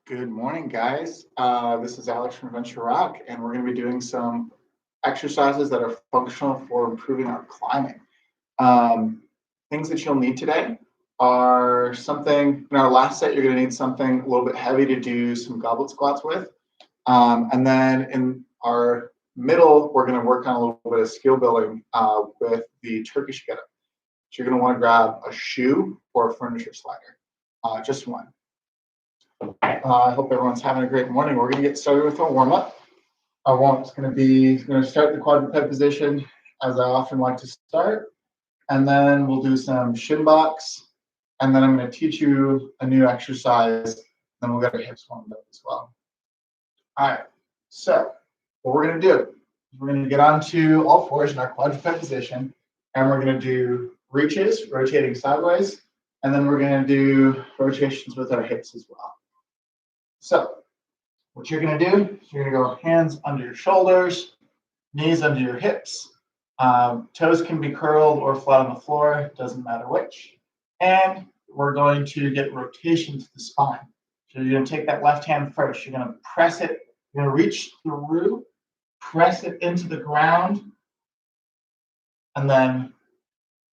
Good morning, guys. This is Alex from Venture Rock, and we're going to be doing some exercises that are functional for improving our climbing. Um, Things that you'll need today are something, in our last set, you're going to need something a little bit heavy to do some goblet squats with. And then in our middle, we're going to work on a little bit of skill building with the Turkish getup. So you're going to want to grab a shoe or a furniture slider, just one. I hope everyone's having a great morning. We're going to get started with a warm up. Our warm up is going to start the quadruped position as I often like to start, and then we'll do some shin box, and then I'm going to teach you a new exercise. Then we'll get our hips warmed up as well. All right. So what we're going to do is we're going to get onto all fours in our quadruped position, and we're going to do reaches, rotating sideways, and then we're going to do rotations with our hips as well. So what you're going to do is you're going to go hands under your shoulders, knees under your hips. Toes can be curled or flat on the floor, doesn't matter which. And we're going to get rotation to the spine. So you're going to take that left hand first. You're going to press it. You're going to reach through, press it into the ground, and then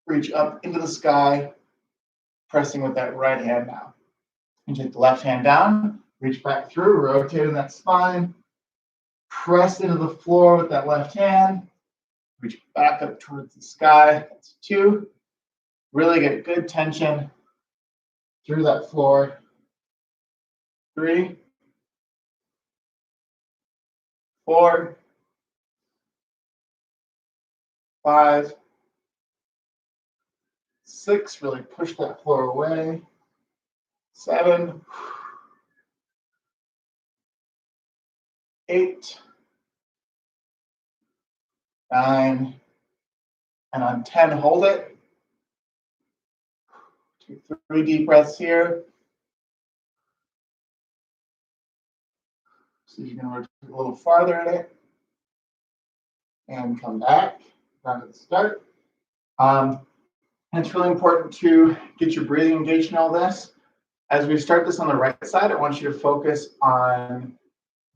reach up into the sky, pressing with that right hand now. You take the left hand down, reach back through, rotating that spine, press into the floor with that left hand, reach back up towards the sky. That's 2. Really get good tension through that floor. 3, 4, 5, 6. Really push that floor away. 7, 8, 9, and on 10, hold it. 2, 3 deep breaths here. So you can rotate a little farther in it and come back down to the start. And it's really important to get your breathing engaged in all this. As we start this on the right side, I want you to focus on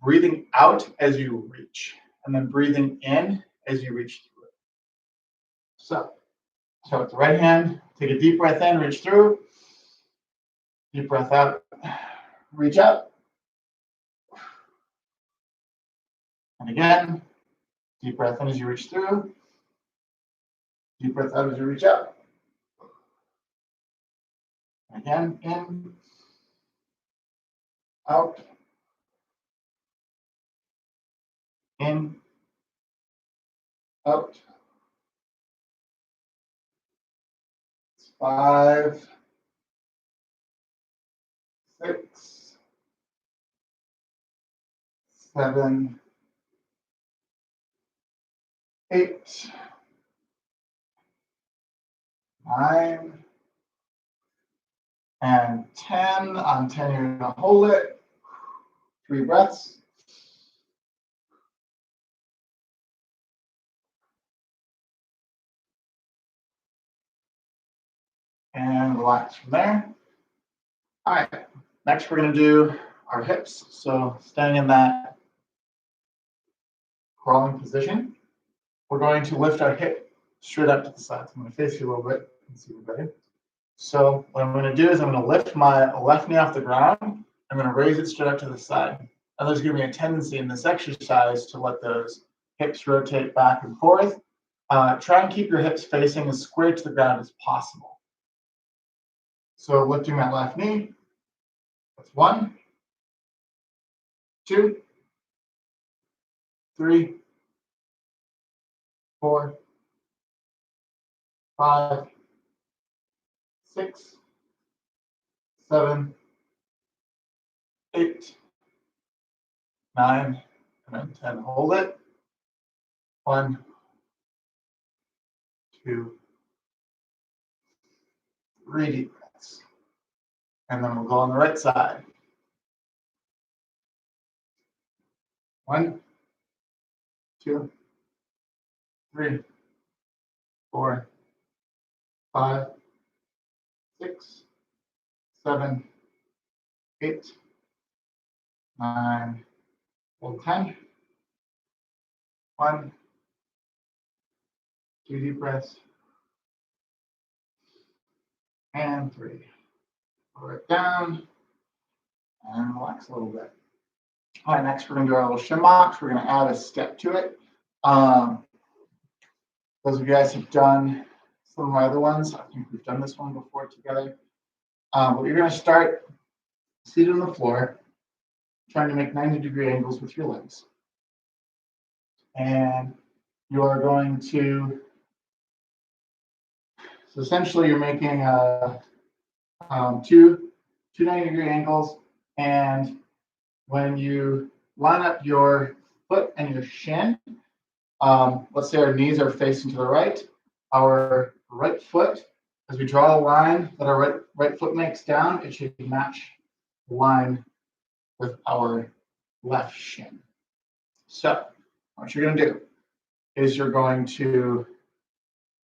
breathing out as you reach, and then breathing in as you reach through it. So with the right hand, take a deep breath in, reach through. Deep breath out, reach up. And again, deep breath in as you reach through. Deep breath out as you reach up. Again, in, out, in, out. 5, 6, 7, 8, 9, and 10. On 10, you're going to hold it. 3 breaths. And relax from there. All right, next we're going to do our hips. So staying in that crawling position, we're going to lift our hip straight up to the side. So I'm going to face you a little bit and see you better. So what I'm going to do is I'm going to lift my left knee off the ground. I'm going to raise it straight up to the side. And there's going to be a tendency in this exercise to let those hips rotate back and forth. Try and keep your hips facing as square to the ground as possible. So lifting that left knee. That's 1, 2, 3, 4, 5, 6, 7, 8, 9, and then 10. Hold it. 1, 2, 3 deep breaths. And then we'll go on the right side. 1, 2, 3, 4, 5, 6, 7, 8, 9, hold 10. 1, 2 deep breaths, and 3. Lower it down and relax a little bit. All right, next we're going to do our little shin box. We're going to add a step to it. Those of you guys have done some of my other ones, I think we've done this one before together. But you're going to start seated on the floor, trying to make 90-degree angles with your legs. And you are going to, so essentially you're making two 90-degree angles, and when you line up your foot and your shin, let's say our knees are facing to the right, our right foot, as we draw a line that our right foot makes down, it should match the line with our left shin. So what you're going to do is you're going to,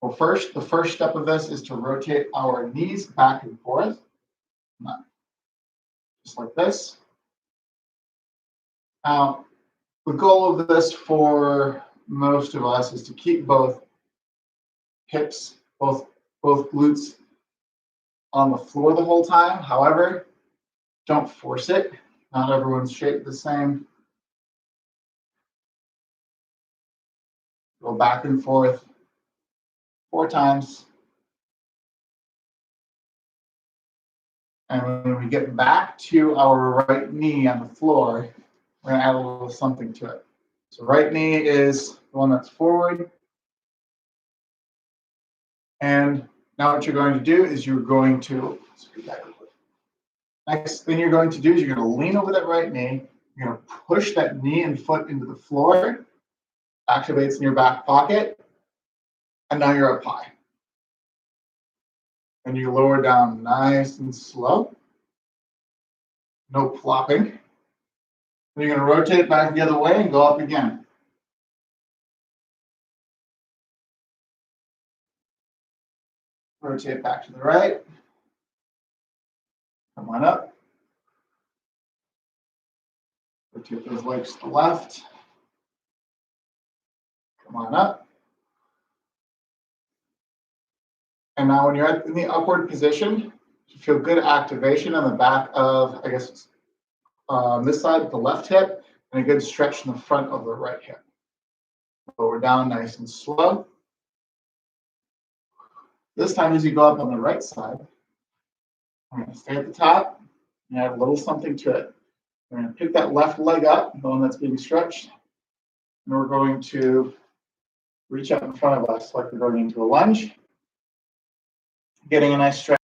well, first, the first step of this is to rotate our knees back and forth, just like this. Now, the goal of this for most of us is to keep both hips, both glutes on the floor the whole time. However, don't force it. Not everyone's shaped the same. Go back and forth 4 times. And when we get back to our right knee on the floor, we're going to add a little something to it. So right knee is the one that's forward. And now what you're going to do is you're going to, next thing you're going to do is you're going to lean over that right knee. You're going to push that knee and foot into the floor, activates in your back pocket, and now you're up high. And you lower down nice and slow. No plopping. And you're going to rotate back the other way and go up again. Rotate back to the right. Come on up. Rotate those legs to the left. Come on up. And now when you're in the upward position, you feel good activation on the back of, I guess, this side, the left hip, and a good stretch in the front of the right hip. Lower down nice and slow. This time as you go up on the right side, I'm going to stay at the top and add a little something to it. We're going to pick that left leg up, the one that's being stretched, and we're going to reach up in front of us like we're going into a lunge, getting a nice stretch.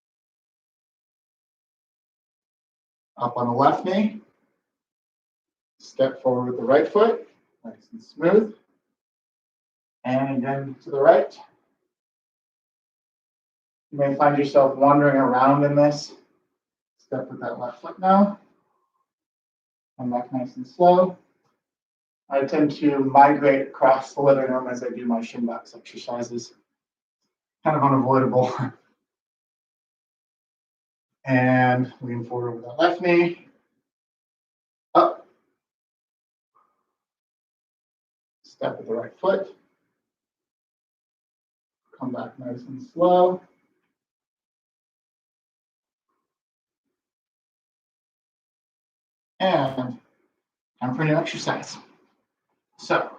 Up on the left knee, step forward with the right foot, nice and smooth, and again to the right. You may find yourself wandering around in this. Step with that left foot now. Come back nice and slow. I tend to migrate across the living room as I do my shin box exercises. Kind of unavoidable. And lean forward with that left knee. Up. Step with the right foot. Come back nice and slow. And time for a new exercise. So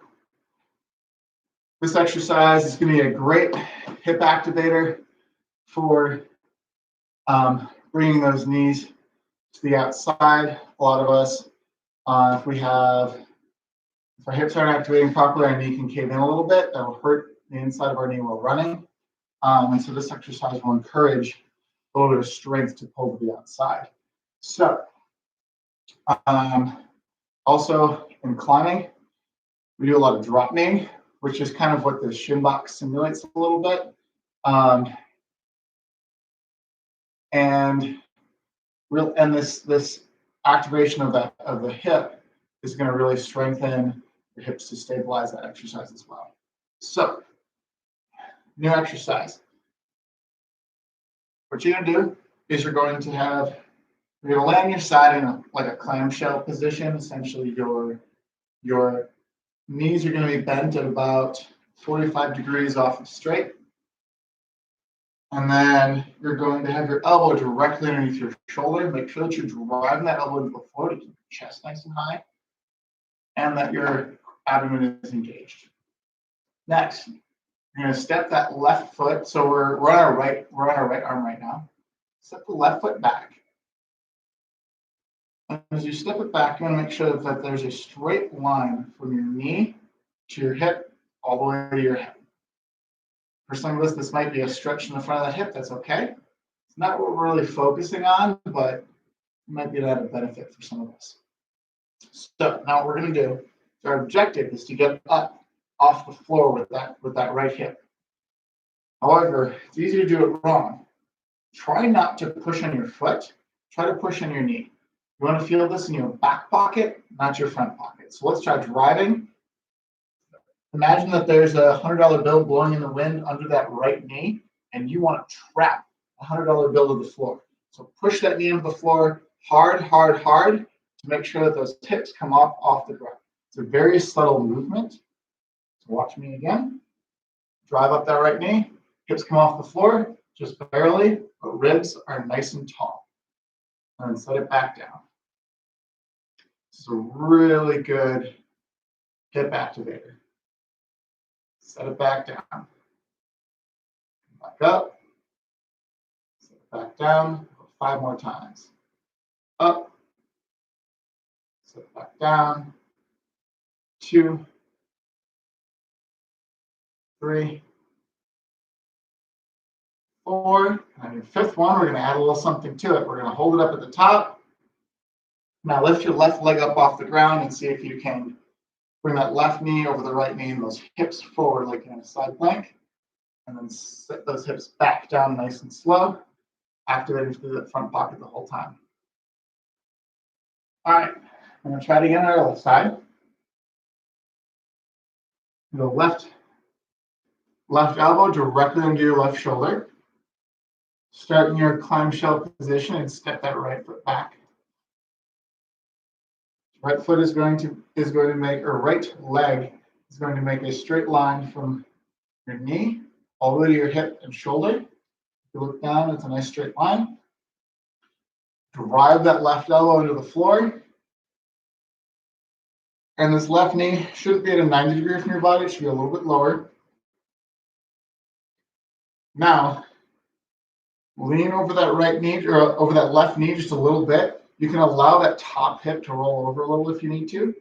this exercise is going to be a great hip activator for bringing those knees to the outside. A lot of us, if our hips aren't activating properly, our knee can cave in a little bit. That'll hurt the inside of our knee while running. And so this exercise will encourage a little bit of strength to pull to the outside. So also in climbing, we do a lot of drop knee, which is kind of what the shin box simulates a little bit. And this activation of the hip is going to really strengthen your hips to stabilize that exercise as well. So, new exercise. What you're going to do is you're going to have You're gonna lay on your side in like a clamshell position. Essentially, your knees are gonna be bent at about 45 degrees off of straight. And then you're going to have your elbow directly underneath your shoulder. Make sure that you're driving that elbow into the floor to keep your chest nice and high and that your abdomen is engaged. Next, you're going to step that left foot. So we're on our right arm right now. Step the left foot back. And as you step it back, you want to make sure that there's a straight line from your knee to your hip all the way to your hip. For some of us, this might be a stretch in the front of the hip. That's okay. It's not what we're really focusing on, but it might be an added benefit for some of us. So now what we're going to do, our objective is to get up off the floor with that right hip. However, it's easy to do it wrong. Try not to push on your foot. Try to push on your knee. You want to feel this in your back pocket, not your front pocket. So let's try driving. Imagine that there's a $100 bill blowing in the wind under that right knee, and you want to trap a $100 bill to the floor. So push that knee into the floor hard, hard, hard to make sure that those hips come up off the ground. It's a very subtle movement. So watch me again. Drive up that right knee. Hips come off the floor, just barely, but ribs are nice and tall. And then set it back down. It's a really good hip activator. Set it back down. Back up. Set it back down. 5 more times. Up. Set it back down. 2, 3, 4. And your fifth one, we're going to add a little something to it. We're going to hold it up at the top. Now lift your left leg up off the ground and see if you can bring that left knee over the right knee and those hips forward like in a side plank. And then set those hips back down nice and slow, activating through that front pocket the whole time. All right, I'm going to try it again on our left side. Go left elbow directly into your left shoulder. Start in your clamshell position and step that right foot back. Right foot is going to make, or right leg is going to make a straight line from your knee all the way to your hip and shoulder. If you look down, it's a nice straight line. Drive that left elbow into the floor. And this left knee shouldn't be at a 90 degree from your body. It should be a little bit lower. Now, lean over that right knee or over that left knee just a little bit. You can allow that top hip to roll over a little if you need to.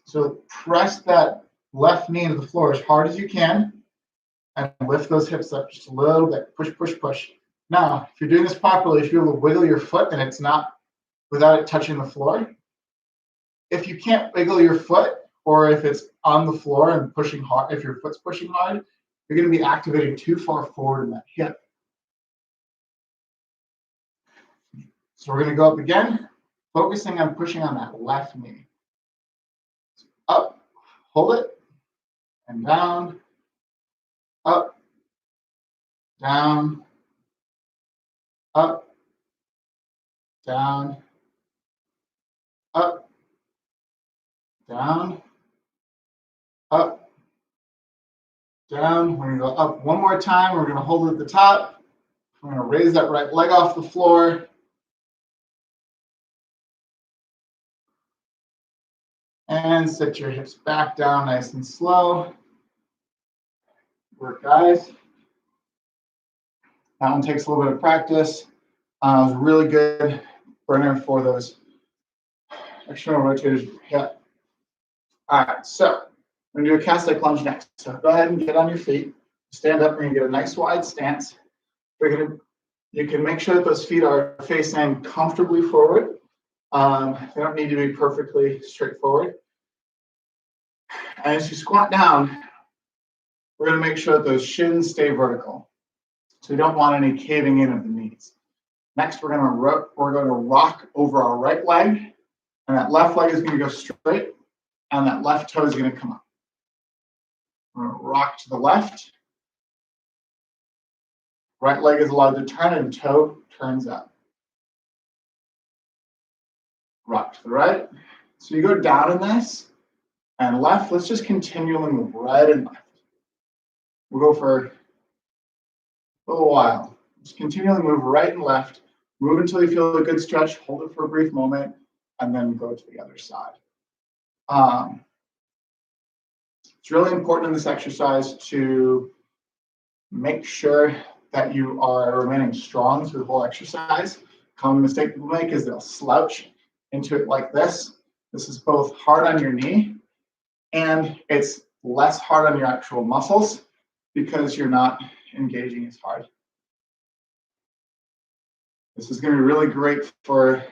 So press that left knee into the floor as hard as you can and lift those hips up just a little bit. Push, push, push. Now, if you're doing this properly, if you're able to wiggle your foot and it's not without it touching the floor, if you can't wiggle your foot or if it's on the floor and pushing hard, if your foot's pushing hard, you're going to be activating too far forward in that hip. So we're going to go up again, focusing on pushing on that left knee. Up, hold it, and down, up, down, up, down, up, down, up, down. We're going to go up one more time. We're going to hold it at the top. We're going to raise that right leg off the floor. And sit your hips back down nice and slow. Work, guys. That one takes a little bit of practice. It was really good burner for those external rotators. Yeah. All right, so we're going to do a cast leg lunge next. So go ahead and get on your feet. Stand up. We're going to get a nice wide stance. You can make sure that those feet are facing comfortably forward. They don't need to be perfectly straightforward. And as you squat down, we're going to make sure that those shins stay vertical. So we don't want any caving in of the knees. Next, we're going to rock over our right leg, and that left leg is going to go straight, and that left toe is going to come up. We're going to rock to the left. Right leg is allowed to turn, and toe turns up. rock to the right. So you go down in this and left. Let's just continually move right and left. We'll go for a little while. Just continually move right and left. Move until you feel a good stretch. Hold it for a brief moment, and then go to the other side. It's really important in this exercise to make sure that you are remaining strong through the whole exercise. Common mistake people make is they'll slouch into it like this. This is both hard on your knee and it's less hard on your actual muscles because you're not engaging as hard. This is going to be really great for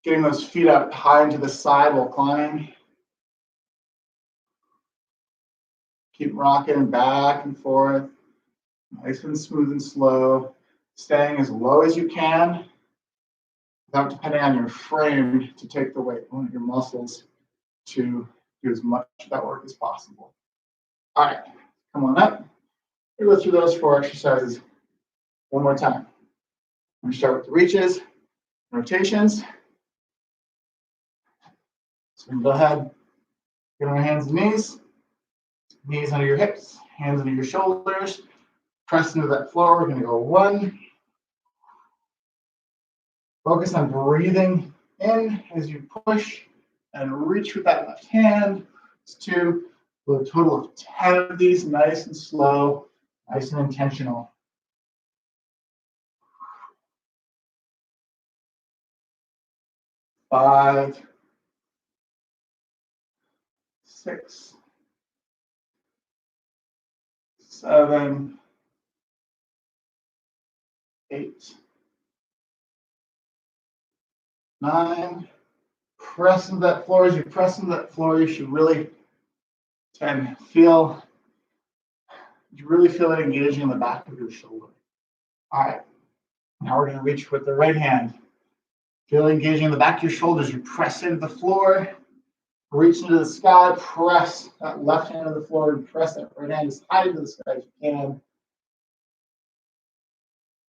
getting those feet up high into the side while climbing. Keep rocking back and forth, nice and smooth and slow, staying as low as you can without depending on your frame to take the weight. You want your muscles to do as much of that work as possible. All right, come on up. We'll go through those 4 exercises one more time. I'm going to start with the reaches, rotations. So we can go ahead, get on our hands and knees under your hips, hands under your shoulders, press into that floor. We're going to go 1. Focus on breathing in as you push and reach with that left hand. It's 2. We'll do a total of 10 of these, nice and slow, nice and intentional. 5, 6, 7, 8, 9. Press into that floor. As you press into that floor, you should really feel it engaging in the back of your shoulder. All right. Now we're going to reach with the right hand. Feel engaging in the back of your shoulders. You press into the floor, reach into the sky, press that left hand to the floor, and press that right hand as high into the sky as you can.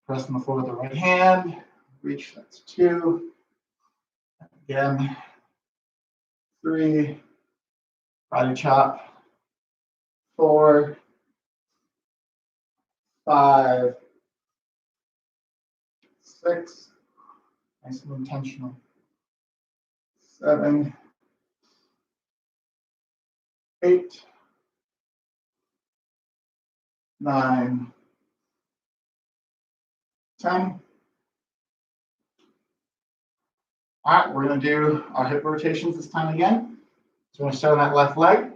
Press on the floor with the right hand. Reach, that's 2. Again, 3. Body chop. 4, 5, 6. Nice and intentional. 7, 8, 9, 10. All right, we're going to do our hip rotations this time again. So we're going to start on that left leg.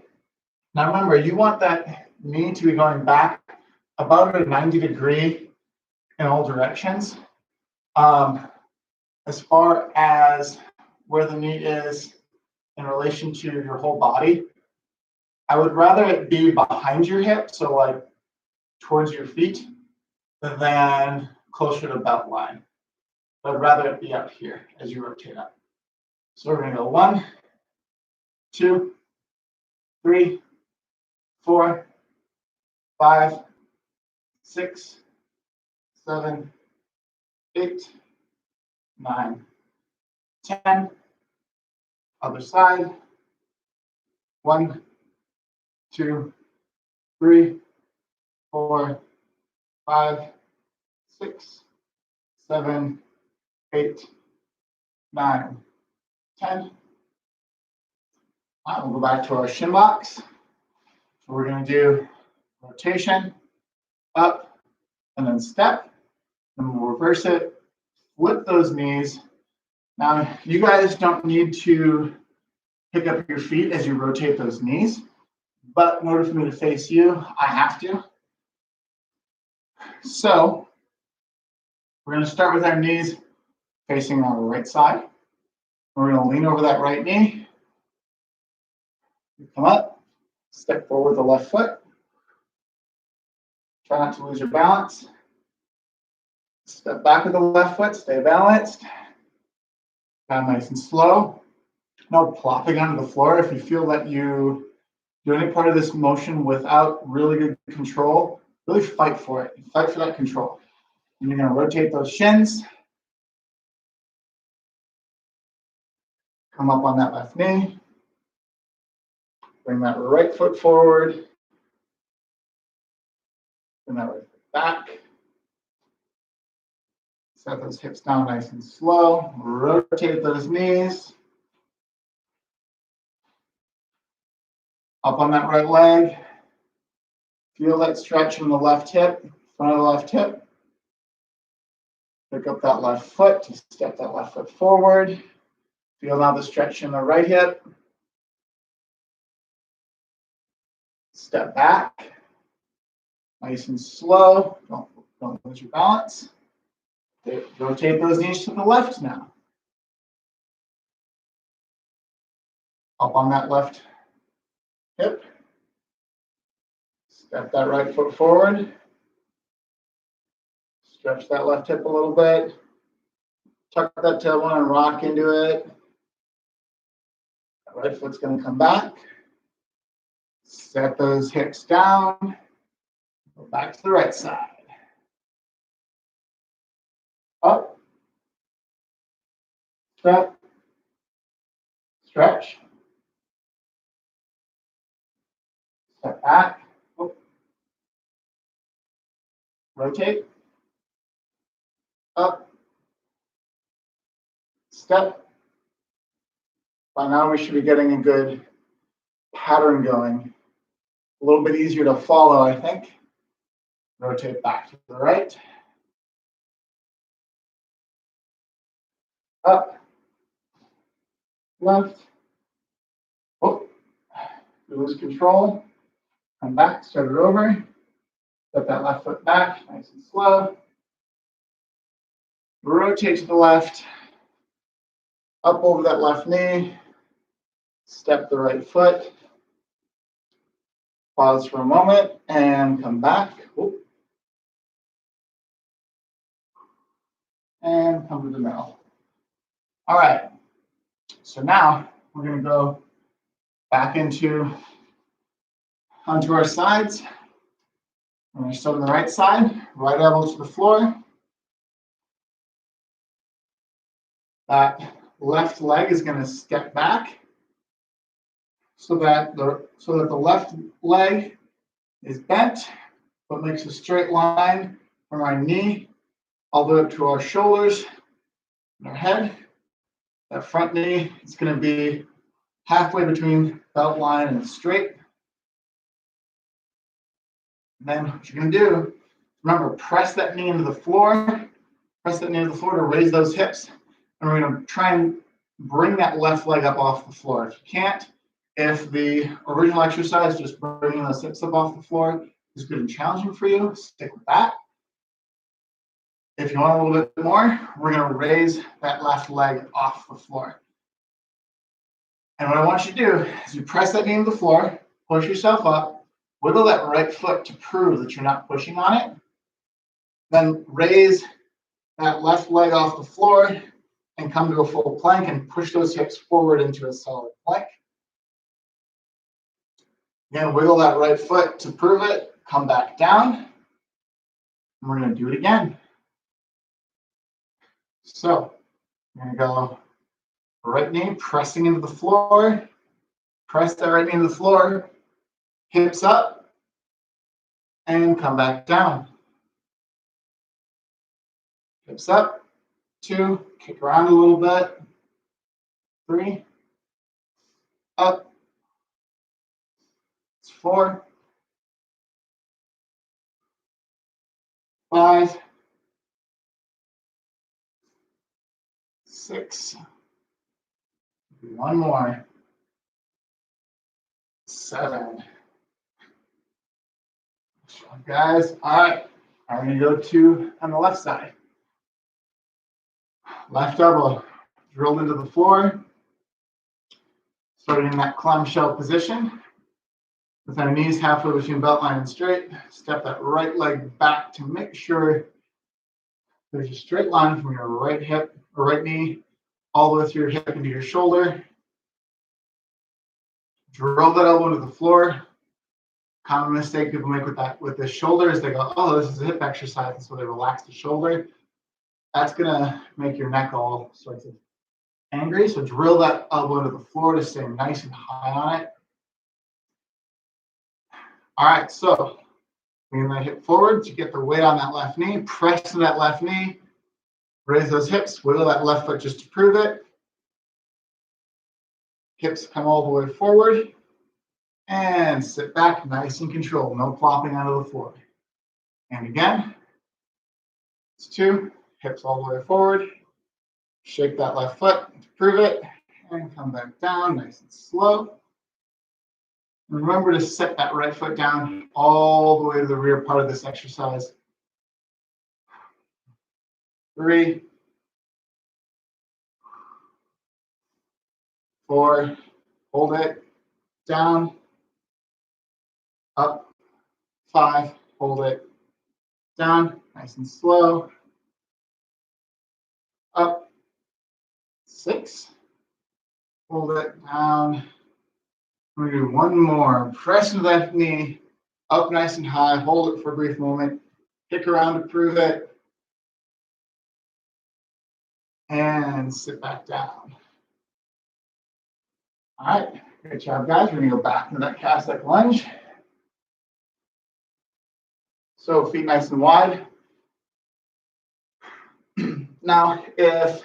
Now remember, you want that knee to be going back about a 90-degree in all directions. As far as where the knee is in relation to your whole body, I would rather it be behind your hip, so like towards your feet, than closer to belt line. I'd rather it be up here as you rotate up. So we're going to go 1, 2, 3, 4, 5, 6, 7, 8, 9, 10. Other side. 1, 2, 3, 4, 5, 6, 7, 8, 9, 10. All right, we'll go back to our shin box. So we're going to do rotation, up, and then step. And we'll reverse it, flip those knees. Now, you guys don't need to pick up your feet as you rotate those knees, but in order for me to face you, I have to. So we're going to start with our knees facing on the right side. We're going to lean over that right knee. Come up, step forward the left foot. Try not to lose your balance. Step back with the left foot, stay balanced. Down nice and slow. No plopping onto the floor. If you feel that you do any part of this motion without really good control, really fight for it. Fight for that control. And you're going to rotate those shins. Come up on that left knee. Bring that right foot forward. Bring that right foot back. Set those hips down nice and slow. Rotate those knees. Up on that right leg. Feel that stretch in the left hip, front of the left hip. Pick up that left foot to step that left foot forward. Feel now the stretch in the right hip. Step back. Nice and slow. Don't lose your balance. Rotate those knees to the left now. Up on that left hip. Step that right foot forward. Stretch that left hip a little bit. Tuck that tailbone and rock into it. That right foot's going to come back. Set those hips down. Go back to the right side. Up. Step. Stretch. Step back. Oh. Rotate. Up. Step. By now we should be getting a good pattern going. A little bit easier to follow, I think. Rotate back to the right. Up. Left. Oh. Lose control. Come back, start it over. Step that left foot back, nice and slow. Rotate to the left. Up over that left knee. Step the right foot. Pause for a moment and come back. Whoop. And come to the middle. All right. So now we're going to go back onto our sides. And we're still on the right side, right elbow to the floor. That left leg is going to step back so that the left leg is bent, but makes a straight line from our knee all the way up to our shoulders and our head. That front knee is going to be halfway between belt line and straight. And then what you're going to do, remember, press that knee into the floor. Press that knee into the floor to raise those hips. And we're going to try and bring that left leg up off the floor. If you can't, if the original exercise, just bringing those hips up off the floor, is good and challenging for you, stick with that. If you want a little bit more, we're going to raise that left leg off the floor. And what I want you to do is you press that knee into the floor, push yourself up, wiggle that right foot to prove that you're not pushing on it. Then raise that left leg off the floor and come to a full plank and push those hips forward into a solid plank. Again, wiggle that right foot to prove it. Come back down. And we're going to do it again. So we're going to go right knee pressing into the floor. Press that right knee into the floor. Hips up. And come back down. Hips up. 2. Kick around a little bit. 3. Up. 4. 5. 6. One more. 7. Guys, all right. I'm going to go to on the left side. Left elbow drilled into the floor. Starting in that clamshell position. With our knees halfway between belt line and straight. Step that right leg back to make sure there's a straight line from your right hip or right knee all the way through your hip into your shoulder. Drill that elbow into the floor. Common mistake people make with the shoulder is they go, oh, this is a hip exercise, and so they relax the shoulder. That's gonna make your neck all sorts of angry, so drill that elbow to the floor to stay nice and high on it. All right, so bring that hip forward to get the weight on that left knee, press to that left knee, raise those hips, wiggle that left foot just to prove it. Hips come all the way forward and sit back nice and controlled, no plopping out of the floor. And again, it's 2, hips all the way forward, shake that left foot to prove it, and come back down nice and slow. And remember to set that right foot down all the way to the rear part of this exercise. 3, 4, hold it, down, up, 5, hold it, down, nice and slow, up, 6, hold it, down. We're going to do one more. Press the left knee up nice and high, hold it for a brief moment, kick around to prove it, and sit back down. All right, great job, guys. We're going to go back into that cast-like lunge. So feet nice and wide. Now, if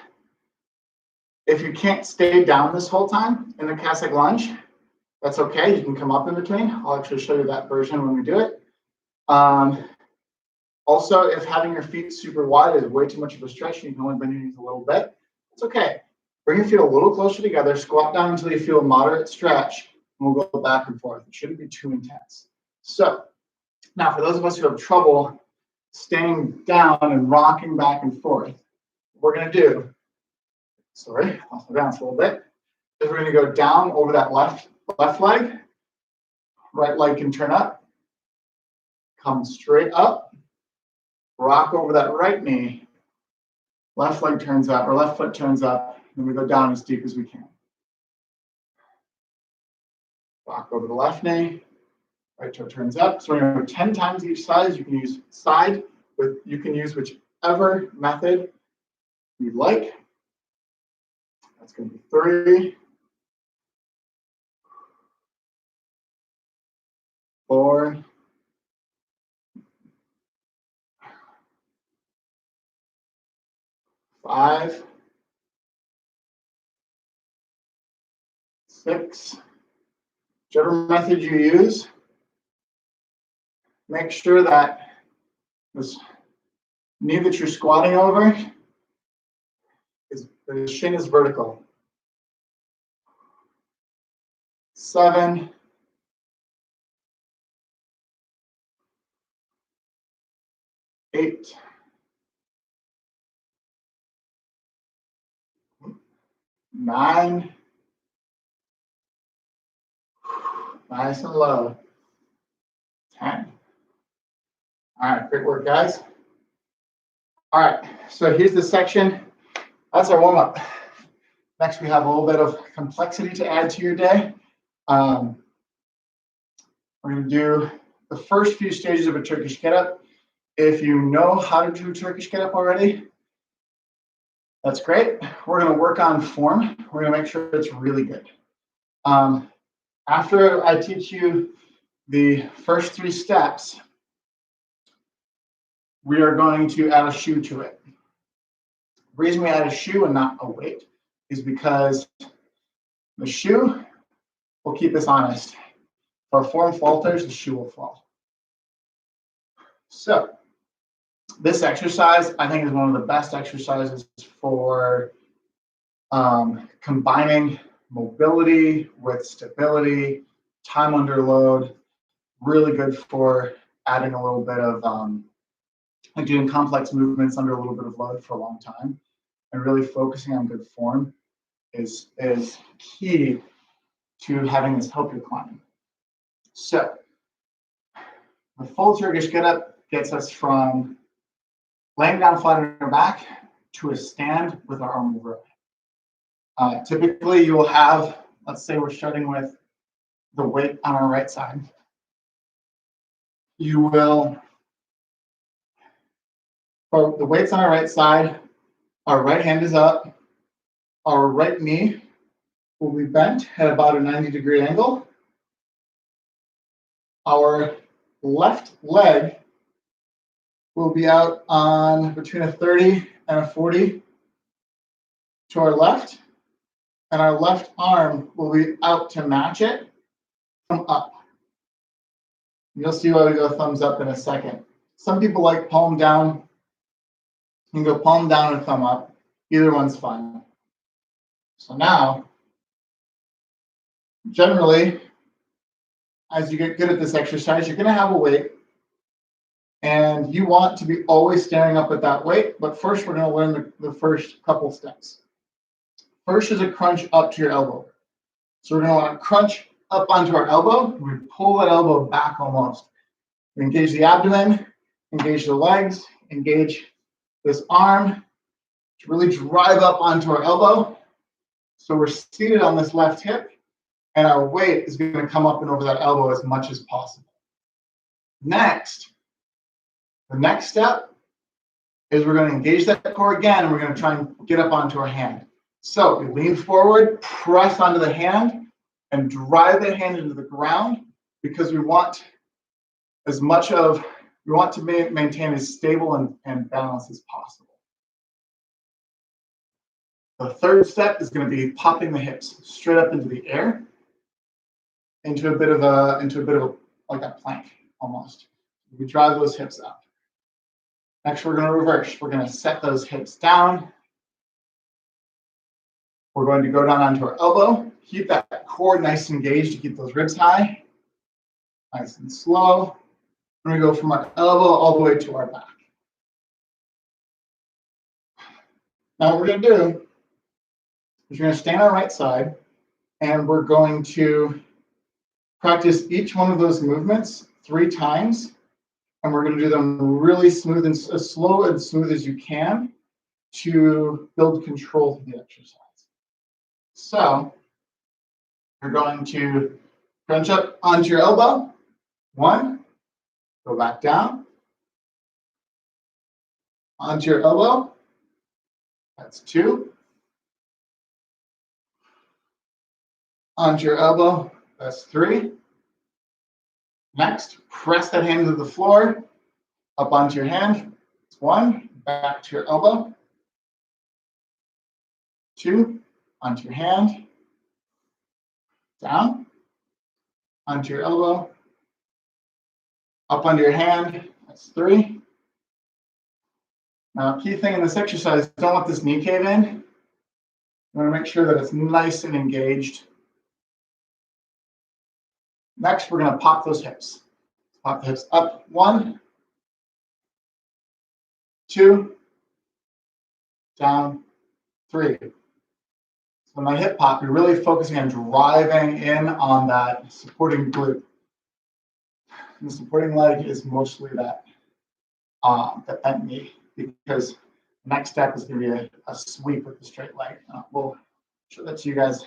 you can't stay down this whole time in the cast-like lunge, that's okay. You can come up in between. I'll actually show you that version when we do it. Also, if having your feet super wide is way too much of a stretch, you can only bend your knees a little bit. It's okay. Bring your feet a little closer together. Squat down until you feel a moderate stretch, and we'll go back and forth. It shouldn't be too intense. So now, for those of us who have trouble staying down and rocking back and forth, what we're going to do, sorry, I'll slow down a little bit, is we're going to go down over that left leg, right leg can turn up, come straight up, rock over that right knee, left leg turns up, or left foot turns up, and we go down as deep as we can. Rock over the left knee, right toe turns up. So we're going to go 10 times each side. You can use you can use whichever method you'd like. That's going to be 3, 4, 5, 6. Whichever method you use, make sure that this knee that you're squatting over the shin is vertical. 7, 8, 9, nice and low, 10. All right, great work, guys. All right, so here's the section. That's our warm-up. Next, we have a little bit of complexity to add to your day. We're going to do the first few stages of a Turkish get-up. If you know how to do a Turkish get-up already, that's great. We're going to work on form. We're going to make sure it's really good. After I teach you the first 3 steps, we are going to add a shoe to it. The reason we add a shoe and not a weight is because the shoe will keep us honest. If our form falters, the shoe will fall. So this exercise, I think, is one of the best exercises for combining mobility with stability, time under load. Really good for adding a little bit of like doing complex movements under a little bit of load for a long time, and really focusing on good form is key to having this help your climbing. So the full Turkish get-up gets us from laying down flat on your back to a stand with our arm over. Typically, you will have, let's say we're starting with the weight on our right side. You will, for the weight's on our right side, our right hand is up, Our right knee will be bent at about a 90-degree angle. Our left leg will be out on between a 30 and a 40 to our left, and our left arm will be out to match it from up. You'll see why we go thumbs up in a second. Some people like palm down. You can go palm down and thumb up. Either one's fine. So now, generally, as you get good at this exercise, you're going to have a weight. And you want to be always staring up at that weight. But first, we're going to learn the first couple steps. First is a crunch up to your elbow. So we're going to want to crunch up onto our elbow. We pull that elbow back almost. We engage the abdomen, engage the legs, engage this arm to really drive up onto our elbow. So we're seated on this left hip, and our weight is going to come up and over that elbow as much as possible. Next, the next step is we're going to engage that core again, and we're going to try and get up onto our hand. So we lean forward, press onto the hand, and drive the hand into the ground because we want to maintain as stable and balanced as possible. The third step is going to be popping the hips straight up into the air, into a bit of a like a plank almost. We drive those hips up. Next, we're going to reverse. We're going to set those hips down. We're going to go down onto our elbow. Keep that core nice and engaged to keep those ribs high. Nice and slow. We're going to go from our elbow all the way to our back. Now what we're going to do is you're going to stand on our right side, and we're going to practice each one of those movements 3 times. And we're going to do them really smooth and as slow and smooth as you can to build control to the exercise. So you're going to crunch up onto your elbow. 1, go back down. Onto your elbow. That's 2. Onto your elbow. That's 3. Next, press that hand to the floor, up onto your hand. It's 1, back to your elbow. 2, onto your hand. Down, onto your elbow. Up onto your hand, that's 3. Now, key thing in this exercise, don't let this knee cave in. You want to make sure that it's nice and engaged. Next, we're going to pop those hips. Pop the hips up. 1, 2, down, 3. So when I hip pop, you're really focusing on driving in on that supporting glute. And the supporting leg is mostly that knee, because the next step is going to be a sweep with the straight leg. We'll show that to you guys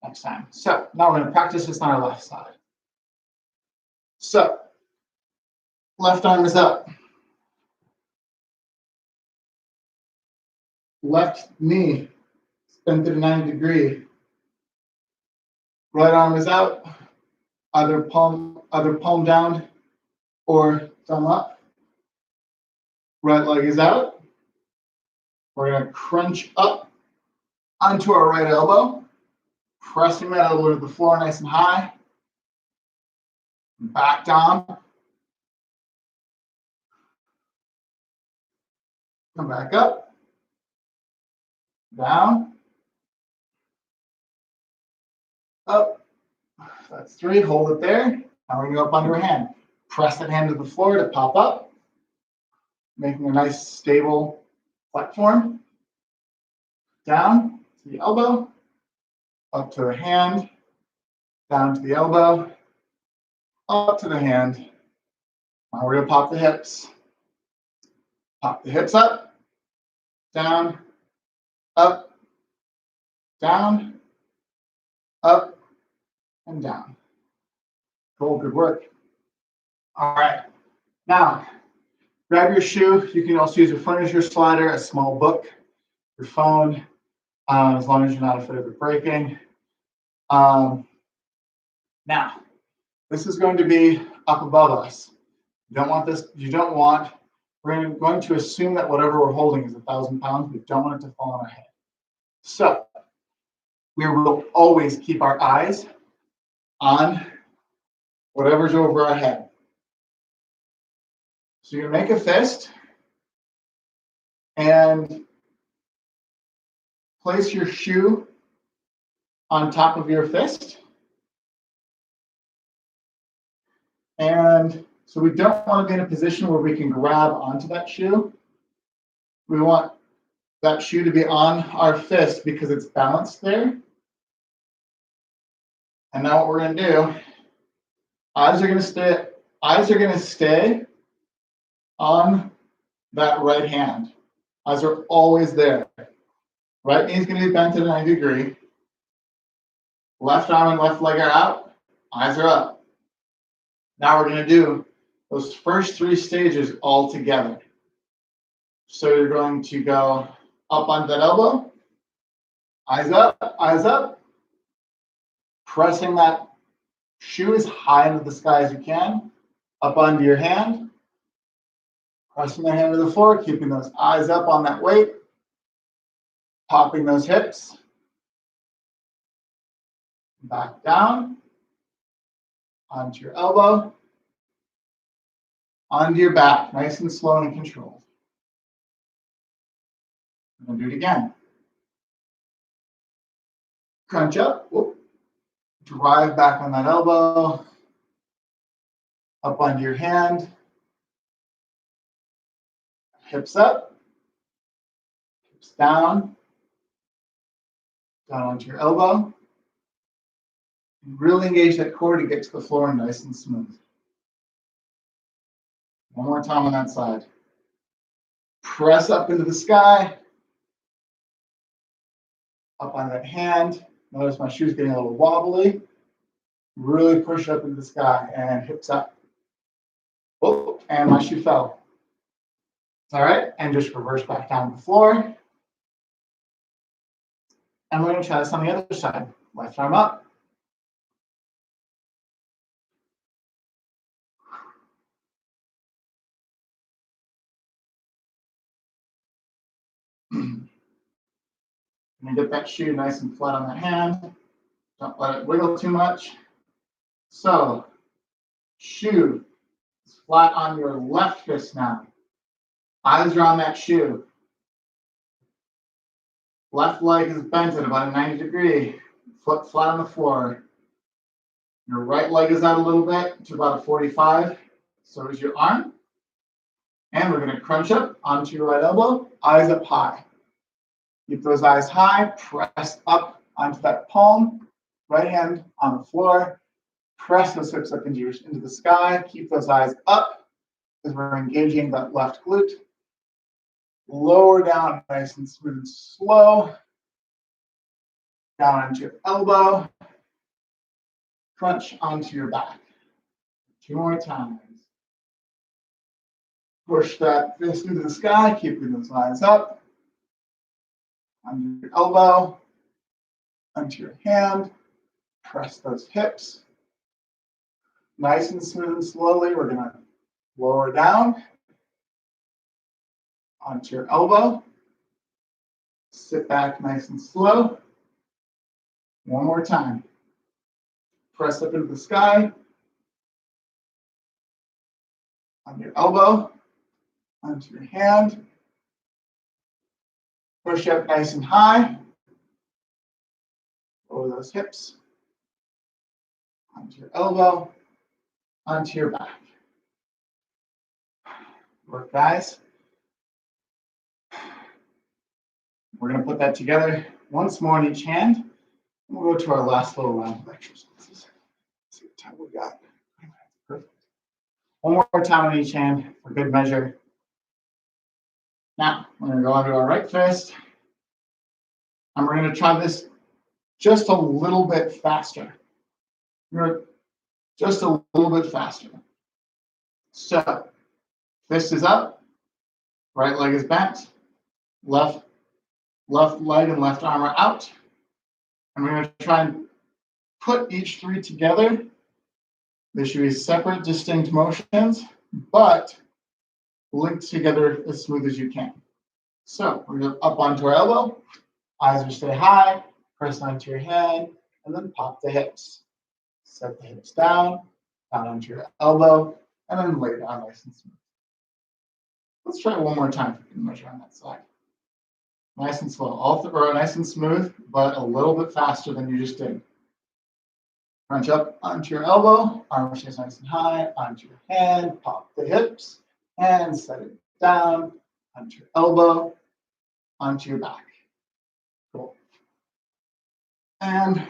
next time. So now we're going to practice this on our left side. So left arm is up. Left knee bent at a 90-degree. Right arm is out. Either palm down or thumb up. Right leg is out. We're going to crunch up onto our right elbow, pressing that elbow to the floor nice and high. Back down. Come back up. Down. Up. That's 3. Hold it there. Now we're going to go up onto our hand. Press that hand to the floor to pop up, making a nice stable platform. Down to the elbow. Up to the hand. Down to the elbow. Up to the hand. Now we're going to pop the hips. Pop the hips up, down, up, down, up, and down. Cool, good work. All right, now grab your shoe. You can also use a furniture slider, a small book, your phone, as long as you're not afraid of it breaking. Now, this is going to be up above us. You don't want this, we're going to assume that whatever we're holding is 1,000 pounds. We don't want it to fall on our head. So we will always keep our eyes on whatever's over our head. So you're gonna make a fist and place your shoe on top of your fist. And so we don't want to be in a position where we can grab onto that shoe. We want that shoe to be on our fist because it's balanced there. And now what we're going to do, eyes are going to stay on that right hand. Eyes are always there. Right knee is going to be bent at a 90 degree. Left arm and left leg are out. Eyes are up. Now we're going to do those first 3 stages all together. So you're going to go up onto that elbow. Eyes up. Pressing that shoe as high into the sky as you can. Up onto your hand. Pressing the hand to the floor, keeping those eyes up on that weight. Popping those hips. Back down. Onto your elbow. Onto your back, nice and slow and controlled. I'm going to do it again. Crunch up. Whoop. Drive back on that elbow. Up onto your hand. Hips up. Hips down. Down onto your elbow. Really engage that core to get to the floor nice and smooth. One more time on that side. Press up into the sky. Up on that hand. Notice my shoe's getting a little wobbly. Really push up into the sky and hips up. Oh, and my shoe fell. All right, and just reverse back down to the floor. And we're going to try this on the other side. Left arm up. And get that shoe nice and flat on that hand. Don't let it wiggle too much. So, shoe is flat on your left fist now. Eyes are on that shoe. Left leg is bent at about a 90 degree. Foot flat on the floor. Your right leg is out a little bit to about a 45. So is your arm. And we're going to crunch up onto your right elbow. Eyes up high. Keep those eyes high, press up onto that palm, right hand on the floor, press those hips up into the sky, keep those eyes up as we're engaging that left glute. Lower down nice and smooth and slow, down onto your elbow, crunch onto your back. 2 more times. Push that fist into the sky, keeping those eyes up. Onto your elbow, onto your hand, press those hips. Nice and smooth and slowly, we're going to lower down onto your elbow. Sit back nice and slow. One more time. Press up into the sky. On your elbow, onto your hand. Push up nice and high. Lower those hips. Onto your elbow. Onto your back. Work, guys. We're going to put that together once more in each hand. We'll go to our last little round of exercises. Let's see what time we got. Perfect. One more time on each hand for good measure. Now, we're going to go onto our right fist, and we're going to try this just a little bit faster. Just a little bit faster. So, fist is up, right leg is bent, left Left leg and left arm are out. And we're going to try and put each three together. They should be separate, distinct motions, but linked together as smooth as you can. So we're going to up onto our elbow, eyes will stay high, press onto your hand, and then pop the hips. Set the hips down onto your elbow, and then lay down nice and smooth. Let's try it one more time. We can measure on that side. Nice and slow. All through, nice and smooth, but a little bit faster than you just did. Crunch up onto your elbow, arm stays nice and high, onto your hand, pop the hips, and set it down onto your elbow, onto your back. Cool. And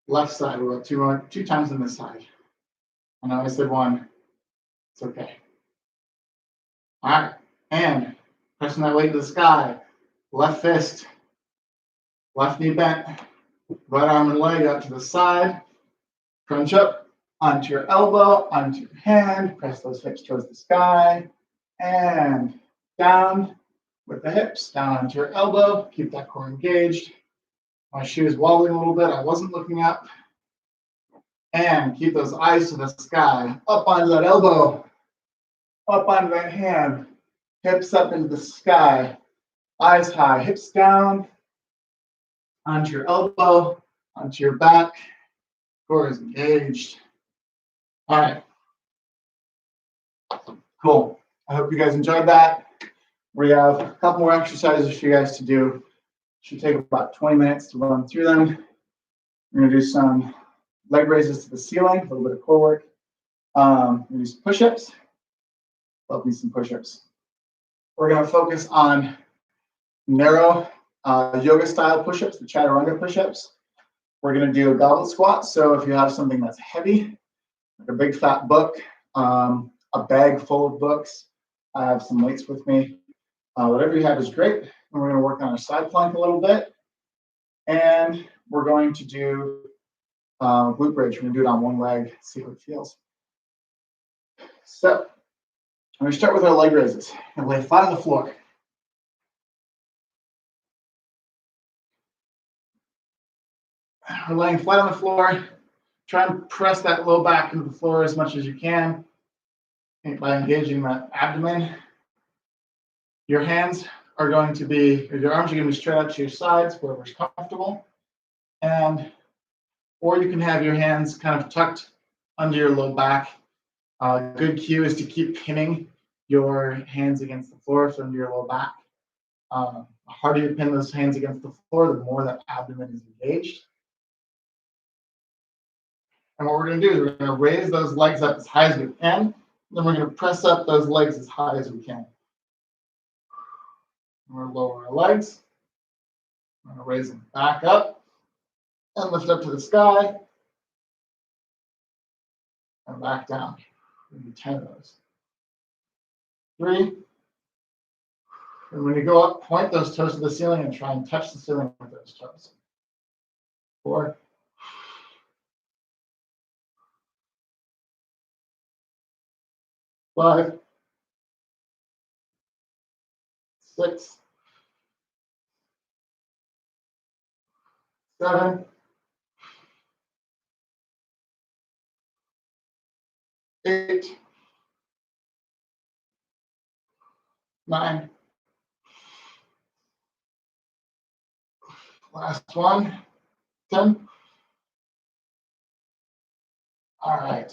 left side, we'll go two times on this side. I know I said one. It's okay. All right. And pressing that leg to the sky. Left fist. Left knee bent. Right arm and leg out to the side. Crunch up onto your elbow, onto your hand. Press those hips towards the sky. And down with the hips. Down onto your elbow. Keep that core engaged. My shoe is wobbling a little bit. I wasn't looking up. And keep those eyes to the sky. Up onto that elbow. Up onto that hand. Hips up into the sky. Eyes high. Hips down. Onto your elbow. Onto your back. Core is engaged. All right. Cool. I hope you guys enjoyed that. We have a couple more exercises for you guys to do. Should take about 20 minutes to run through them. We're going to do some leg raises to the ceiling, a little bit of core work. We're going to do some push-ups. Love me some push-ups. We're going to focus on narrow yoga style push-ups, the chaturanga push-ups. We're going to do a goblet squat. So if you have something that's heavy, like a big fat book, a bag full of books, I have some weights with me. Whatever you have is great. And we're going to work on our side plank a little bit. And we're going to do glute bridge. We're going to do it on one leg, see how it feels. So I'm going to start with our leg raises. And lay flat on the floor. We're laying flat on the floor. Try and press that low back into the floor as much as you can by engaging that abdomen. Your hands are going to be, your arms are going to be straight out to your sides, wherever's comfortable. Or you can have your hands kind of tucked under your low back. Good cue is to keep pinning your hands against the floor, so under your low back. The harder you pin those hands against the floor, the more that abdomen is engaged. And what we're going to do is we're going to raise those legs up as high as we can. Then we're going to press up those legs as high as we can. We're going to lower our legs. We're going to raise them back up and lift up to the sky. And back down. We're going to do 10 of those. 3. And when you go up, point those toes to the ceiling and try and touch the ceiling with those toes. 4. 5. 6. 7. 8. 9. Last one. 10. All right.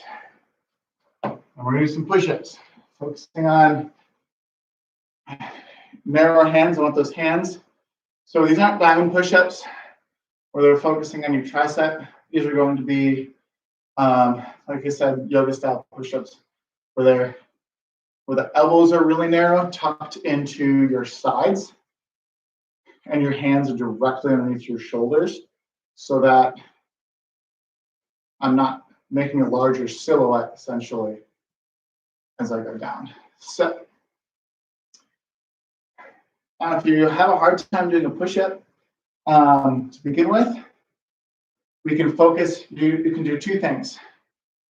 And we're going to do some push-ups. Focusing on narrow hands. I want those hands. So these aren't diamond push-ups where they're focusing on your tricep. These are going to be, like I said, yoga style push-ups where the elbows are really narrow, tucked into your sides, and your hands are directly underneath your shoulders so that I'm not making a larger silhouette essentially as I go down. So if you have a hard time doing a push-up to begin with, we can focus, you can do 2 things,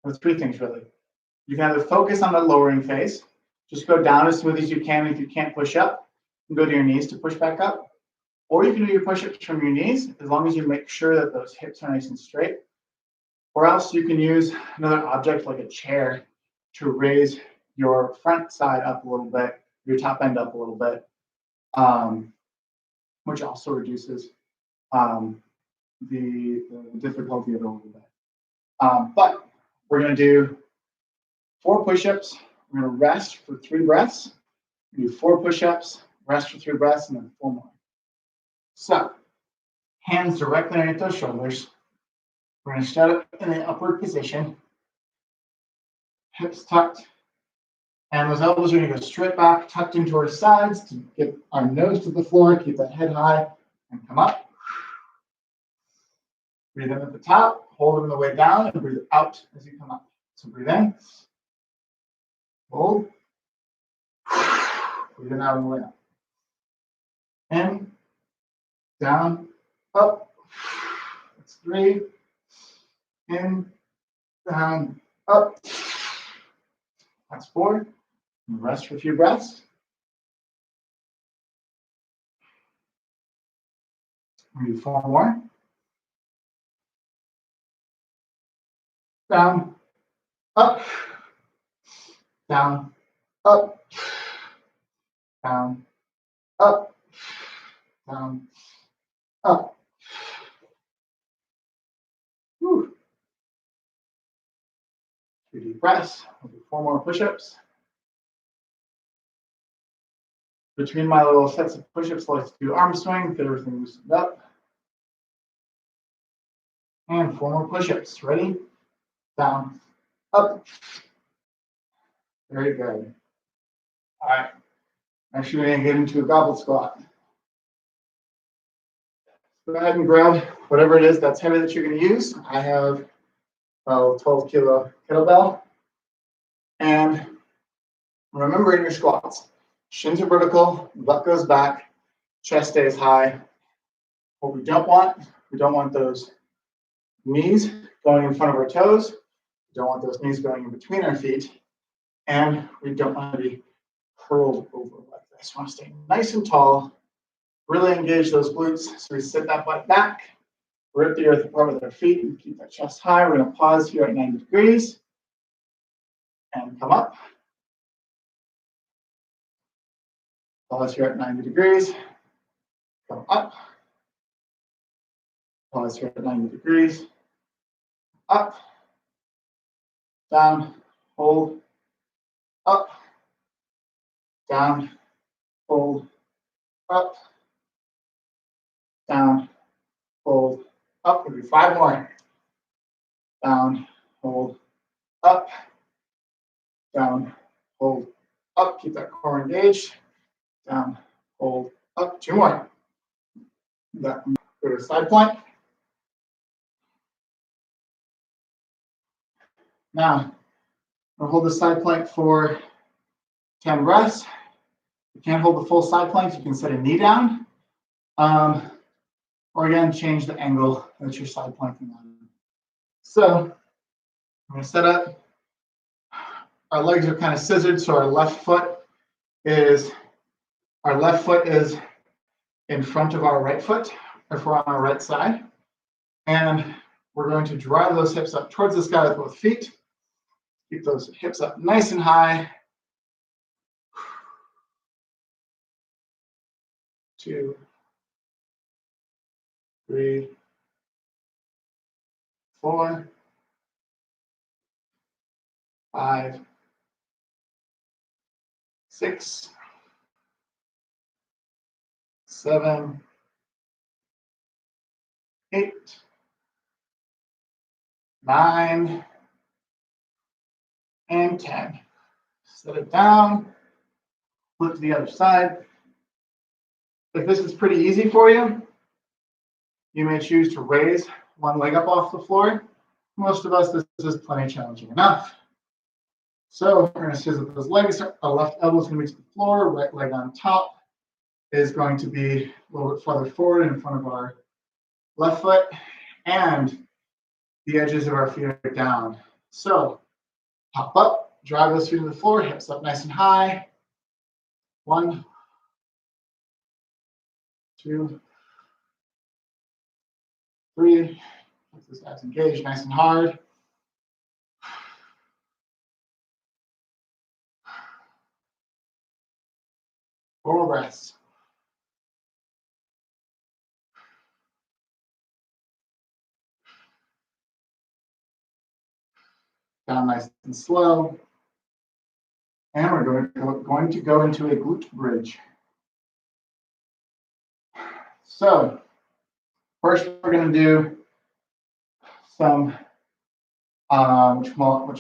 or 3 things really. You can either focus on the lowering phase, just go down as smooth as you can. If you can't push up, go to your knees to push back up. Or you can do your push-ups from your knees, as long as you make sure that those hips are nice and straight. Or else you can use another object like a chair to raise your front side up a little bit, your top end up a little bit, which also reduces the difficulty of it a little bit. But we're going to do 4 push-ups. We're going to rest for 3 breaths. Do 4 push-ups, rest for 3 breaths, and then 4 more. So, hands directly underneath those shoulders. We're going to start up in the upward position. Hips tucked. And those elbows are going to go straight back, tucked into our sides to get our nose to the floor, keep that head high, and come up. Breathe in at the top, hold it on the way down, and breathe out as you come up. So breathe in, hold, breathe in out on the way up. In, down, up. That's 3. In, down, up. That's 4. And rest for a few breaths. We do 4 more. Down, up, down, up, down, up, down, up. Whew. 3 deep breaths. We'll do 4 more push-ups. Between my little sets of push-ups, I like to do arm swing, get everything loosened up. And 4 more push-ups. Ready? Down, up. Very good. All right. Actually, we're going to get into a goblet squat. Go ahead and grab whatever it is that's heavy that you're going to use. I have a 12 kilo kettlebell. And remember in your squats, shins are vertical, butt goes back, chest stays high. What we don't want those knees going in front of our toes. We don't want those knees going in between our feet. And we don't want to be curled over like this. We want to stay nice and tall, really engage those glutes. So we sit that butt back, grip the earth apart with our feet, and keep that chest high. We're going to pause here at 90 degrees and come up. Pause here at 90 degrees, come up. Pause here at 90 degrees, up, down, hold, up, down, hold, up, down, hold, up. We'll do 5 more. Down, hold, up, down, hold, up. Keep that core engaged. Down, hold, up. 2 more. Go to side plank. Now, we'll hold the side plank for 10 breaths. If you can't hold the full side plank, you can set a knee down. Or again, change the angle that you're side planking on. So, I'm going to set up. Our legs are kind of scissored, so our left foot is in front of our right foot, if we're on our right side. And we're going to drive those hips up towards the sky with both feet. Keep those hips up nice and high. 2, 3, 4, 5, 6, 7, 8, 9, and 10. Set it down, flip to the other side. If this is pretty easy for you, you may choose to raise one leg up off the floor. Most of us, this is plenty challenging enough. So we're going to scissor those legs. Our left elbow is going to be to the floor, right leg on top is going to be a little bit farther forward in front of our left foot, and the edges of our feet are down. So hop up, drive those feet to the floor, hips up nice and high. 1, 2, 3. Keep those abs engaged, nice and hard. 4 more breaths. Down nice and slow. And we're going to go into a glute bridge. So first we're going to do some what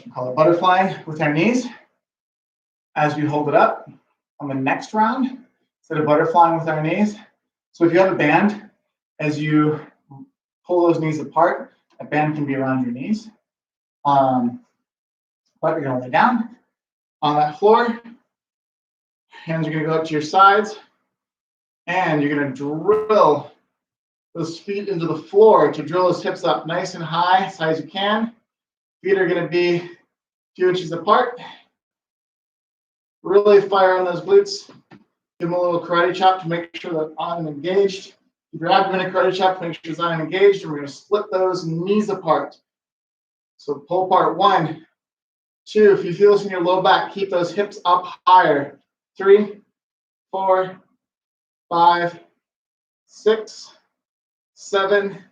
you call it, butterfly with our knees as we hold it up. On the next round, instead of butterflying with our knees. So if you have a band, as you pull those knees apart, a band can be around your knees. But you're going to lay down on that floor. Hands are going to go up to your sides. And you're going to drill those feet into the floor to drill those hips up nice and high, as high as you can. Feet are going to be a few inches apart. Really fire on those glutes. Give them a little karate chop to make sure that I'm engaged. Keep your abdomen a karate chop to make sure I'm engaged. And we're going to split those knees apart. So pull apart. 1, 2. If you feel this in your low back, keep those hips up higher. 3, 4, 5, 6, 7,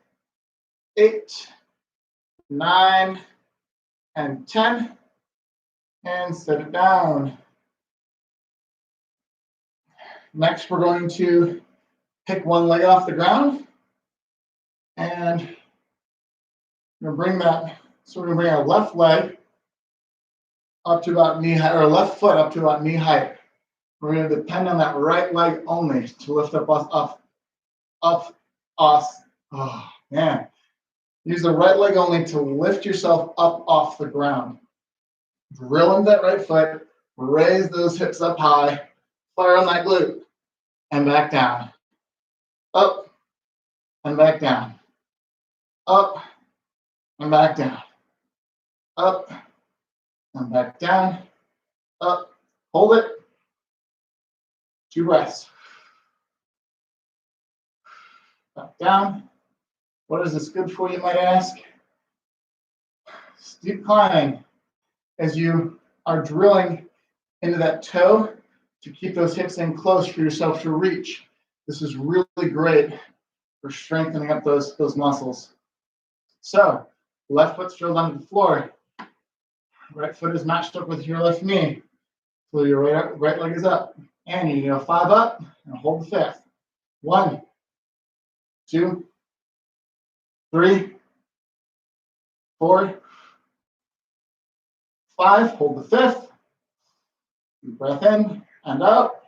8, 9, and 10. And set it down. Next, we're going to pick one leg off the ground. And we're going to bring that, so we're going to bring our left leg up to about knee height, or left foot up to about knee height. We're going to depend on that right leg only to lift up us. Oh, man. Use the right leg only to lift yourself up off the ground. Drill into that right foot, raise those hips up high, fire on that glute, and back down. Up, and back down. Up, and back down. Up, and back down. Up, hold it. 2 breaths. Back down. What is this good for, you might ask? Steep climbing as you are drilling into that toe to keep those hips in close for yourself to reach. This is really great for strengthening up those muscles. So, left foot's drilled onto the floor. Right foot is matched up with your left knee. So your right leg is up. And you go 5 up and hold the 5th. 1, 2, 3, 4, 5. Hold the 5th. Deep breath in and out.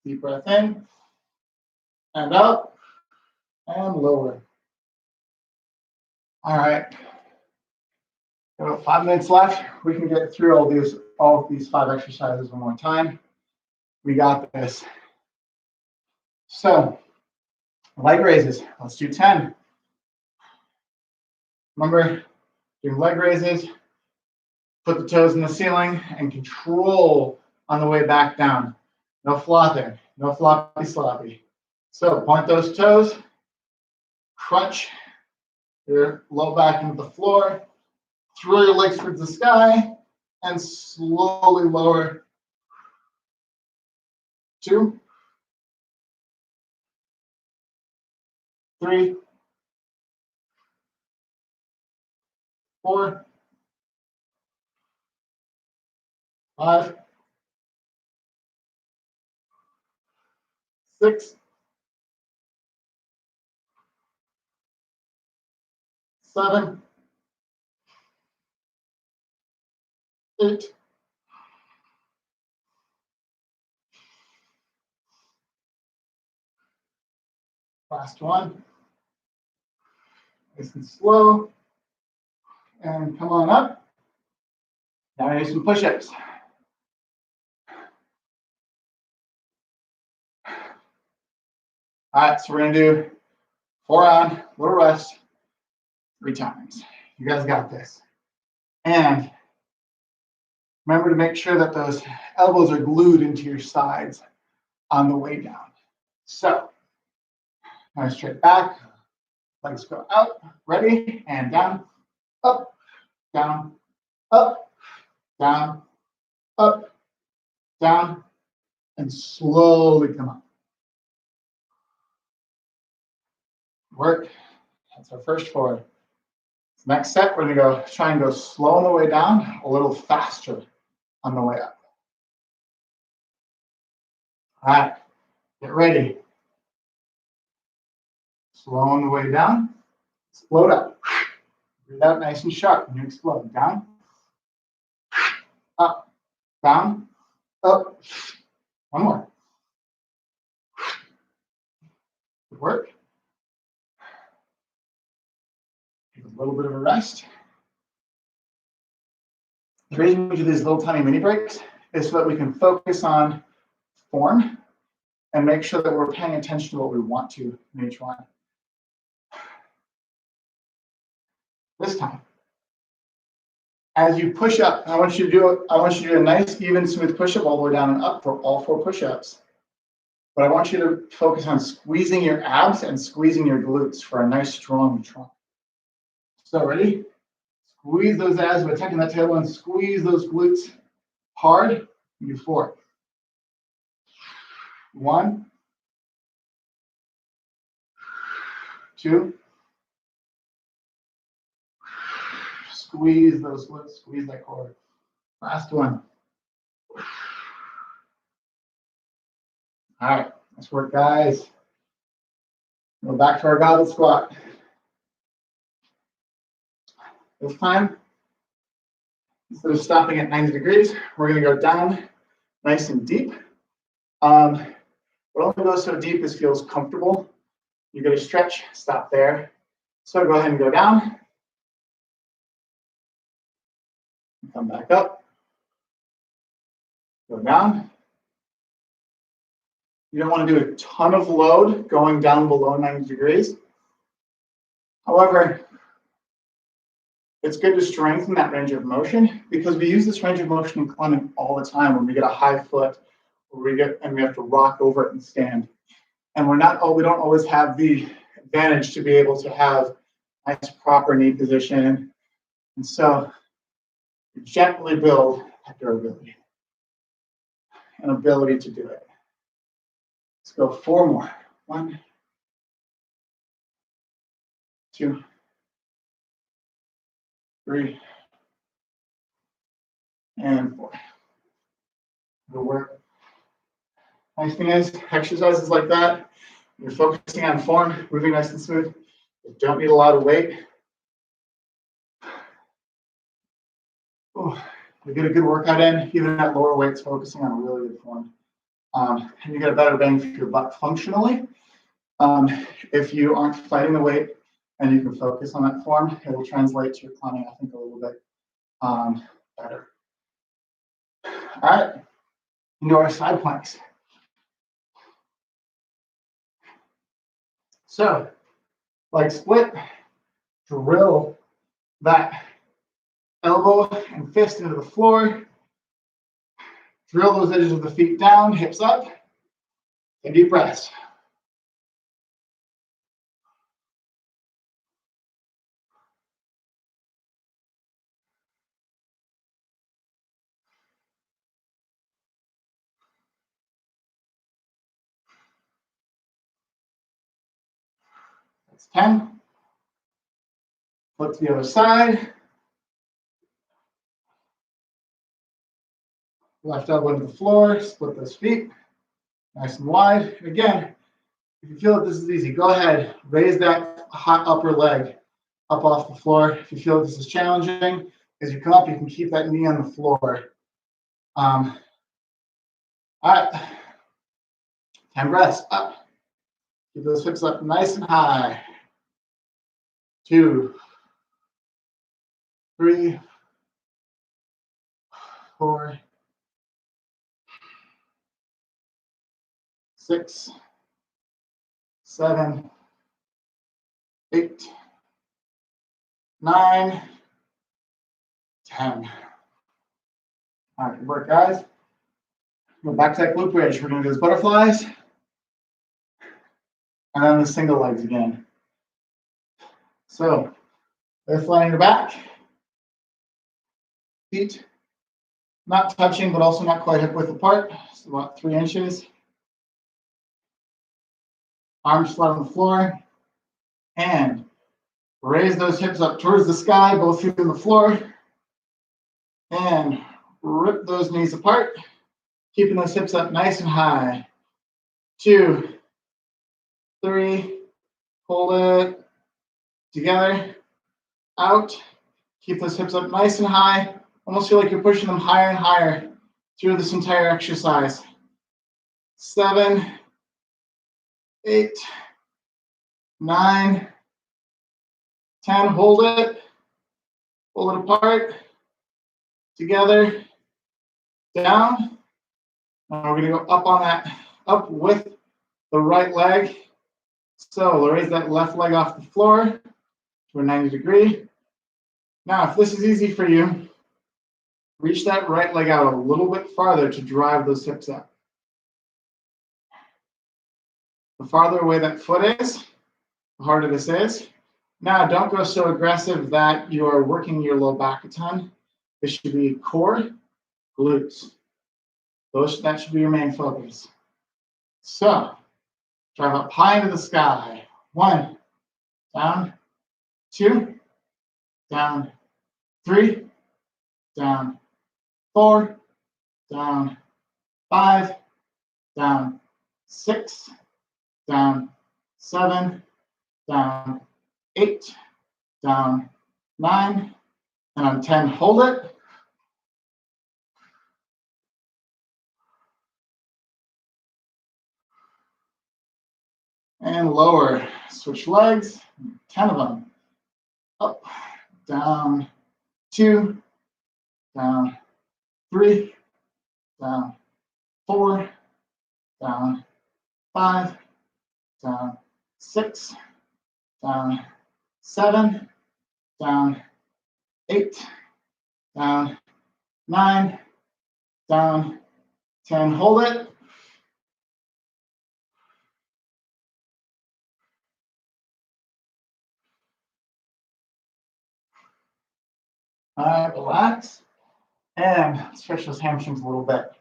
Deep breath in and out. And lower. All right. About 5 minutes left. We can get through all of these 5 exercises one more time. We got this. So, leg raises. Let's do 10. Remember, doing leg raises, put the toes in the ceiling, and control on the way back down. No flopping, no floppy sloppy. So, point those toes, crunch your low back into the floor, throw your legs towards the sky, and slowly lower. 2, 3, 4, 5, 6, 7, 8, 1. Nice and slow. And come on up. Now do some push-ups. All right, so we're going to do 4 on, little rest, 3 times. You guys got this. And remember to make sure that those elbows are glued into your sides on the way down. So, nice straight back, Legs go out, ready, and down, up, down, up, down, up, down, and slowly come up. Work. That's our first forward. Next set, we're gonna try and go slow on the way down, a little faster on the way up. All right, get ready. Slow on the way down, explode up. Breathe out nice and sharp when you explode. Down, up, down, up. One more. Good work. Take a little bit of a rest. The reason we do these little tiny mini breaks is so that we can focus on form and make sure that we're paying attention to what we want to in each one. This time, as you push up, I want you to do a nice, even, smooth push-up all the way down and up for all 4 push-ups. But I want you to focus on squeezing your abs and squeezing your glutes for a nice, strong trunk. So ready? Squeeze those abs by tucking that tailbone. Squeeze those glutes hard. You do 4. 1, 2. Squeeze those glutes. Squeeze that core. Last one. All right, nice work, guys. Go back to our goblet squat. This time, instead of stopping at 90 degrees, we're going to go down nice and deep. But only go so deep as feels comfortable. You're going to stretch, stop there. So go ahead and go down. Come back up. Go down. You don't want to do a ton of load going down below 90 degrees. However, it's good to strengthen that range of motion because we use this range of motion in climbing all the time when we get a high foot or we have to rock over it and stand. And we don't always have the advantage to be able to have nice proper knee position. And so you gently build that durability and ability to do it. Let's go 4 more. 1, 2, 3, and 4. Good work. Nice thing is, exercises like that, you're focusing on form, moving nice and smooth. You don't need a lot of weight. You get a good workout in, even at lower weights, focusing on really good form. And you get a better bang for your buck functionally. If you aren't fighting the weight and you can focus on that form, it will translate to your climbing, I think, a little bit better. All right, into our side planks. So, leg split, drill that elbow and fist into the floor. Drill those edges of the feet down, hips up, and deep breaths. That's 10. Flip to the other side. Left elbow into the floor, split those feet, nice and wide. And again, if you feel that this is easy, go ahead, raise that hot upper leg up off the floor. If you feel that this is challenging, as you come up, you can keep that knee on the floor. All right, 10 breaths up. Keep those hips up nice and high. 2, 3, 4, 6, 7, 8, 9, 10. All right, good work, guys. Go back to that glute bridge. We're going to do those butterflies. And then the single legs again. So lift line your back. Feet not touching, but also not quite hip width apart. So about 3 inches. Arms flat on the floor. And raise those hips up towards the sky, both feet on the floor. And rip those knees apart, keeping those hips up nice and high. 2, 3, hold it together, out. Keep those hips up nice and high. Almost feel like you're pushing them higher and higher through this entire exercise. 7, 8, 9, 10, hold it apart, together, down. Now we're gonna go up on that, up with the right leg. So we'll raise that left leg off the floor to a 90 degree. Now, if this is easy for you, reach that right leg out a little bit farther to drive those hips up. The farther away that foot is, the harder this is. Now, don't go so aggressive that you are working your low back a ton. This should be core, glutes. That should be your main focus. So, drive up high into the sky. 1, down, 2, down, 3, down, 4, down, 5, down, 6, down, 7, down, 8, down, 9, and on 10, hold it. And lower, switch legs, 10 of them. Up, down, 2, down, 3, down, 4, down, 5, down, 6, down, 7, down, 8, down, 9, down, 10, hold it. All right, relax and stretch those hamstrings a little bit.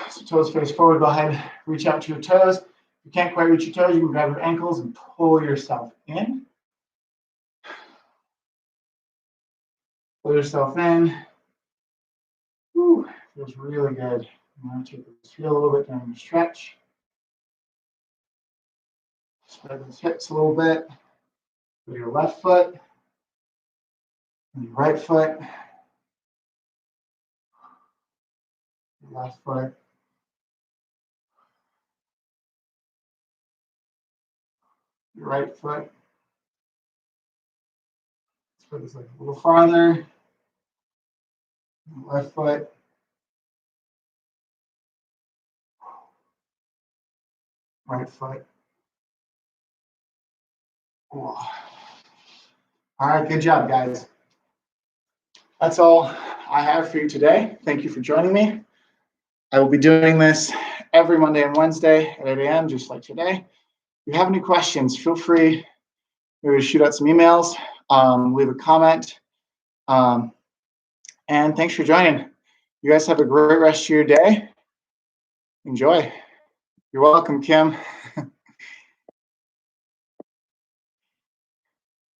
So toes face forward, go ahead, reach out to your toes. If you can't quite reach your toes, you can grab your ankles and pull yourself in. Pull yourself in. Whew, feels really good. I'm going to take this feel a little bit during your stretch. Spread those hips a little bit. With your left foot and your right foot. Your left foot. Your right foot. Spread this a little farther. Your left foot. Right foot. Cool. All right, good job, guys. That's all I have for you today. Thank you for joining me. I will be doing this every Monday and Wednesday at 8 a.m., just like today. If you have any questions, feel free maybe to shoot out some emails, leave a comment. And thanks for joining. You guys have a great rest of your day. Enjoy. You're welcome, Kim.